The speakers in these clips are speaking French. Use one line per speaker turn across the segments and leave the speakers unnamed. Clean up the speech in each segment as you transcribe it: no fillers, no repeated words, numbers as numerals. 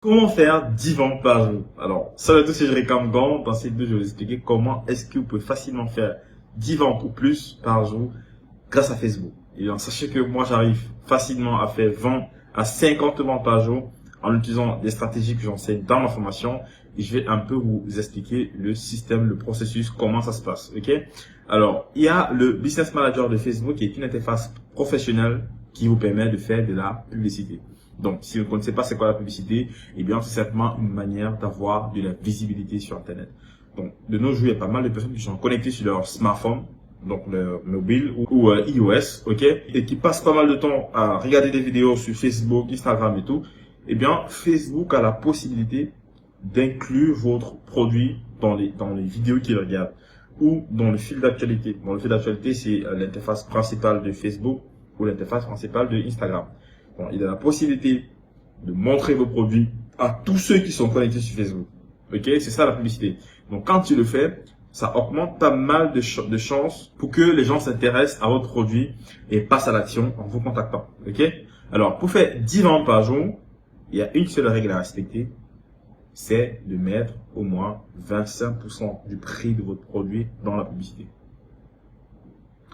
Comment faire 10 ventes par jour? Alors, salut à tous, c'est Jérémy Gant. Dans cette vidéo, je vais vous expliquer comment est-ce que vous pouvez facilement faire 10 ventes ou plus par jour grâce à Facebook. Et donc, sachez que moi, j'arrive facilement à faire 20 à 50 ventes par jour en utilisant des stratégies que j'enseigne dans ma formation. Et je vais un peu vous expliquer le système, le processus, comment ça se passe. Ok? Alors, il y a le Business Manager de Facebook qui est une interface professionnelle qui vous permet de faire de la publicité. Donc, si vous ne connaissez pas c'est quoi la publicité, eh bien, c'est simplement une manière d'avoir de la visibilité sur Internet. Donc, de nos jours, il y a pas mal de personnes qui sont connectées sur leur smartphone, donc leur mobile ou iOS, ok, et qui passent pas mal de temps à regarder des vidéos sur Facebook, Instagram et tout. Eh bien, Facebook a la possibilité d'inclure votre produit dans les vidéos qu'ils regardent ou dans le fil d'actualité. Bon, le fil d'actualité, c'est l'interface principale de Facebook ou l'interface principale de Instagram. Bon, il a la possibilité de montrer vos produits à tous ceux qui sont connectés sur Facebook. Ok, c'est ça la publicité. Donc, quand tu le fais, ça augmente pas mal de chances pour que les gens s'intéressent à votre produit et passent à l'action en vous contactant. Ok. Alors, pour faire 10 ventes par jour, il y a une seule règle à respecter, c'est de mettre au moins 25% du prix de votre produit dans la publicité.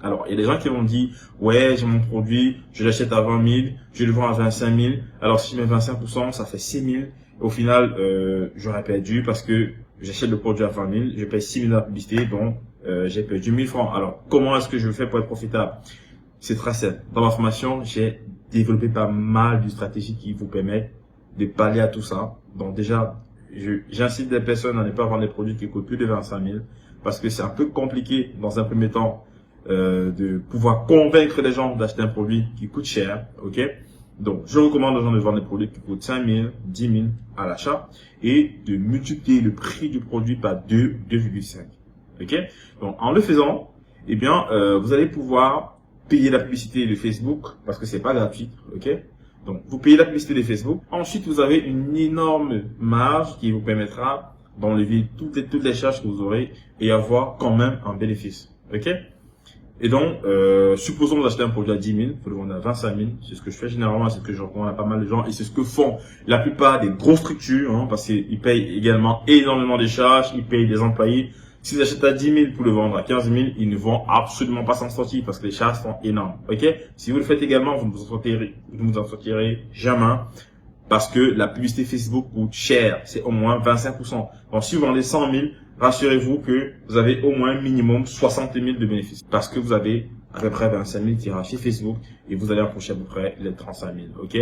Alors, il y a des gens qui vont dire, ouais, j'ai mon produit, je l'achète à 20 000, je le vends à 25 000. Alors, si je mets 25%, ça fait 6 000. Au final, j'aurais perdu parce que j'achète le produit à 20 000, je paye 6 000 de la publicité, donc j'ai perdu 1000 francs. Alors, comment est-ce que je fais pour être profitable? C'est très simple. Dans ma formation, j'ai développé pas mal de stratégies qui vous permettent de pallier à tout ça. Donc, déjà, j'incite des personnes à ne pas vendre des produits qui coûtent plus de 25 000 parce que c'est un peu compliqué dans un premier temps de pouvoir convaincre les gens d'acheter un produit qui coûte cher, ok? Donc, je recommande aux gens de vendre des produits qui coûtent 5 000, 10 000 à l'achat et de multiplier le prix du produit par 2, 2,5, ok? Donc, en le faisant, eh bien, vous allez pouvoir payer la publicité de Facebook parce que c'est pas gratuit, ok? Donc, vous payez la publicité de Facebook. Ensuite, vous avez une énorme marge qui vous permettra d'enlever toutes les charges que vous aurez et avoir quand même un bénéfice, ok? Et donc, supposons que vous achetez un produit à 10 000, vous le vendez à 25 000. C'est ce que je fais généralement, c'est ce que je recommande à pas mal de gens. Et c'est ce que font la plupart des grosses structures, hein, parce qu'ils payent également énormément de charges, ils payent des employés. S'ils achètent à 10 000 pour le vendre à 15 000, ils ne vont absolument pas s'en sortir parce que les charges sont énormes. Ok? Si vous le faites également, vous ne vous en sortirez jamais parce que la publicité Facebook coûte cher. C'est au moins 25%. Donc, si vous vendez 100 000, rassurez-vous que vous avez au moins minimum 60 000 de bénéfices parce que vous avez à peu près 25 000 tirages chez Facebook et vous allez approcher à peu près les 35 000. Ok?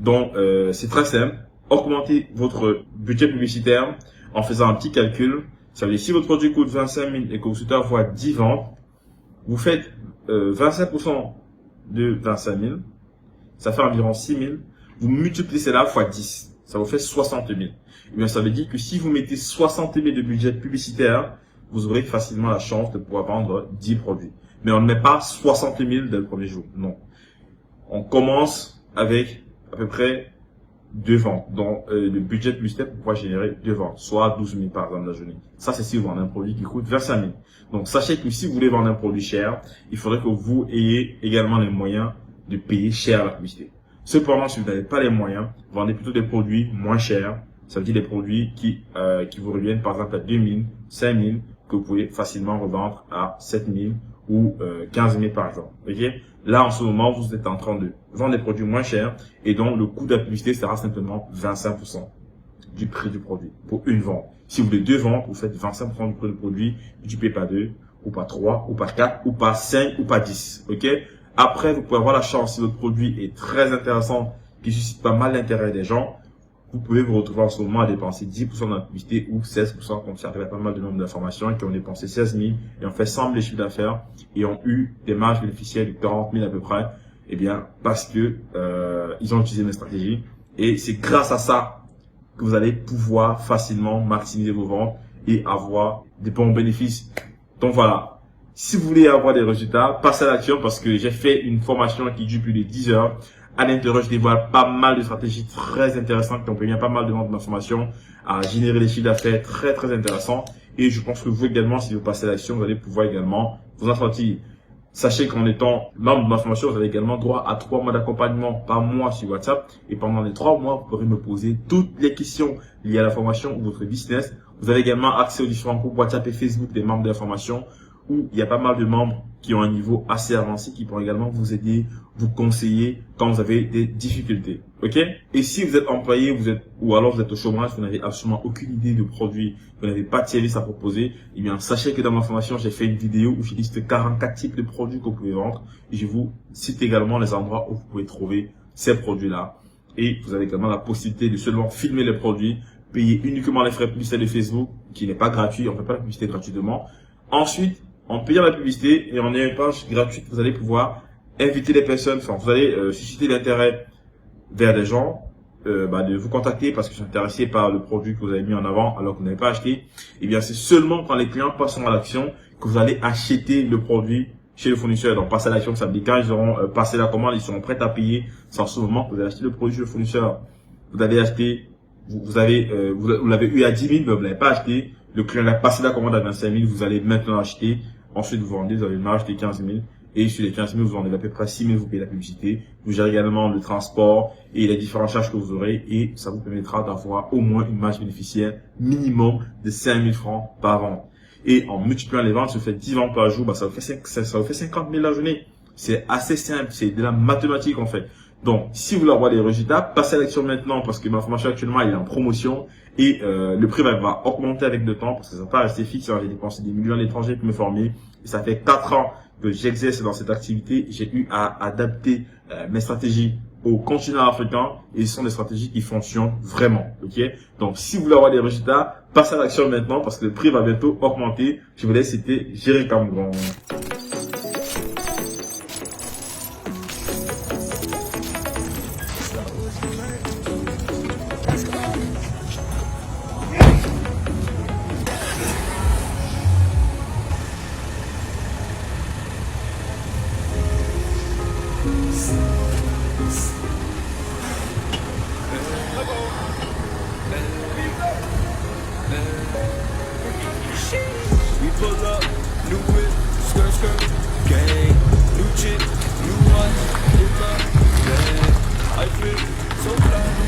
Donc, c'est très simple. Augmentez votre budget publicitaire en faisant un petit calcul. Ça veut dire si votre produit coûte 25 000 et que vous souhaitez avoir 10 ventes, vous faites 25% de 25 000. Ça fait environ 6 000. Vous multipliez cela fois 10. Ça vous fait 60 000. Eh bien, ça veut dire que si vous mettez 60 000 de budget publicitaire, vous aurez facilement la chance de pouvoir vendre 10 produits. Mais on ne met pas 60 000 dès le premier jour. Non. On commence avec à peu près 2 ventes. Donc, le budget publicitaire pour pouvoir générer 2 ventes, soit 12 000 par exemple la journée. Ça, c'est si vous vendez un produit qui coûte 25 000. Donc, sachez que si vous voulez vendre un produit cher, il faudrait que vous ayez également les moyens de payer cher la publicité. Cependant, si vous n'avez pas les moyens, vendez plutôt des produits moins chers. Ça veut dire des produits qui vous reviennent par exemple à 2 000, 5 000, que vous pouvez facilement revendre à 7 000 ou 15 000 par exemple. Ok? Là, en ce moment, vous êtes en train de vendre des produits moins chers et donc le coût de la publicité sera simplement 25% du prix du produit pour une vente. Si vous voulez 2 ventes, vous faites 25% du prix du produit, multiplié par 2, ou par 3, ou par 4, ou par 5, ou par 10. Ok? Après, vous pouvez avoir la chance, si votre produit est très intéressant, qui suscite pas mal l'intérêt des gens, vous pouvez vous retrouver en ce moment à dépenser 10% dans la publicité ou 16%, comme ça arrive à pas mal de nombre d'informations qui ont dépensé 16 000 et ont fait 100 000 chiffres d'affaires et ont eu des marges bénéficiaires de 40 000 à peu près. Eh bien, parce que ils ont utilisé mes stratégies et c'est grâce à ça que vous allez pouvoir facilement maximiser vos ventes et avoir des bons bénéfices. Donc voilà. Si vous voulez avoir des résultats, passez à l'action parce que j'ai fait une formation qui dure plus de 10 heures. À l'intérieur, je dévoile pas mal de stratégies très intéressantes qui ont permis à pas mal de membres de ma formation à générer des chiffres d'affaires très intéressants. Et je pense que vous également, si vous passez à l'action, vous allez pouvoir également vous en sortir. Sachez qu'en étant membre de ma formation, vous avez également droit à 3 mois d'accompagnement par mois sur WhatsApp. Et pendant les 3 mois, vous pourrez me poser toutes les questions liées à la formation ou votre business. Vous avez également accès aux différents groupes WhatsApp et Facebook des membres de la formation, où il y a pas mal de membres qui ont un niveau assez avancé, qui pourront également vous aider, vous conseiller quand vous avez des difficultés. Ok? Et si vous êtes employé, ou alors vous êtes au chômage, vous n'avez absolument aucune idée de produit, vous n'avez pas de service à proposer, eh bien, sachez que dans ma formation, j'ai fait une vidéo où je liste 44 types de produits que vous pouvez vendre, et je vous cite également les endroits où vous pouvez trouver ces produits-là. Et vous avez également la possibilité de seulement filmer les produits, payer uniquement les frais de publicité de Facebook, qui n'est pas gratuit, on ne fait pas la publicité gratuitement. Ensuite, en payant la publicité et en ayant une page gratuite, vous allez pouvoir inviter les personnes, enfin, vous allez susciter l'intérêt vers les gens, de vous contacter parce qu'ils sont intéressés par le produit que vous avez mis en avant alors que vous n'avez pas acheté. Et bien, c'est seulement quand les clients passeront à l'action que vous allez acheter le produit chez le fournisseur. Donc, passer à l'action, ça veut dire quand ils auront passé la commande, ils seront prêts à payer. C'est en ce moment que vous allez acheter le produit chez le fournisseur. Vous allez acheter, vous l'avez eu à 10 000, mais vous ne l'avez pas acheté. Le client a passé la commande à 25 000, vous allez maintenant acheter. Ensuite, vous vendez, vous avez une marge de 15 000. Et sur les 15 000, vous vendez à peu près 6 000, vous payez la publicité. Vous gérez également le transport et les différentes charges que vous aurez. Et ça vous permettra d'avoir au moins une marge bénéficiaire minimum de 5 000 francs par vente. Et en multipliant les ventes, ça vous fait 10 ventes par jour, ça vous fait 50 000 la journée. C'est assez simple, c'est de la mathématique en fait. Donc, si vous voulez avoir des résultats, passez à l'action maintenant parce que ma formation actuellement elle est en promotion et le prix va augmenter avec le temps parce que ça ne va pas rester fixe. J'ai dépensé des millions à l'étranger pour me former et ça fait 4 ans que j'exerce dans cette activité. J'ai eu à adapter mes stratégies au continent africain et ce sont des stratégies qui fonctionnent vraiment. Ok? Donc, si vous voulez avoir des résultats, passez à l'action maintenant parce que le prix va bientôt augmenter. Je vous laisse, c'était Jerry Camgon.
We pull up, new whip, skirt, skirt, gang, new chick, new one, pull up, gang, I feel so fly.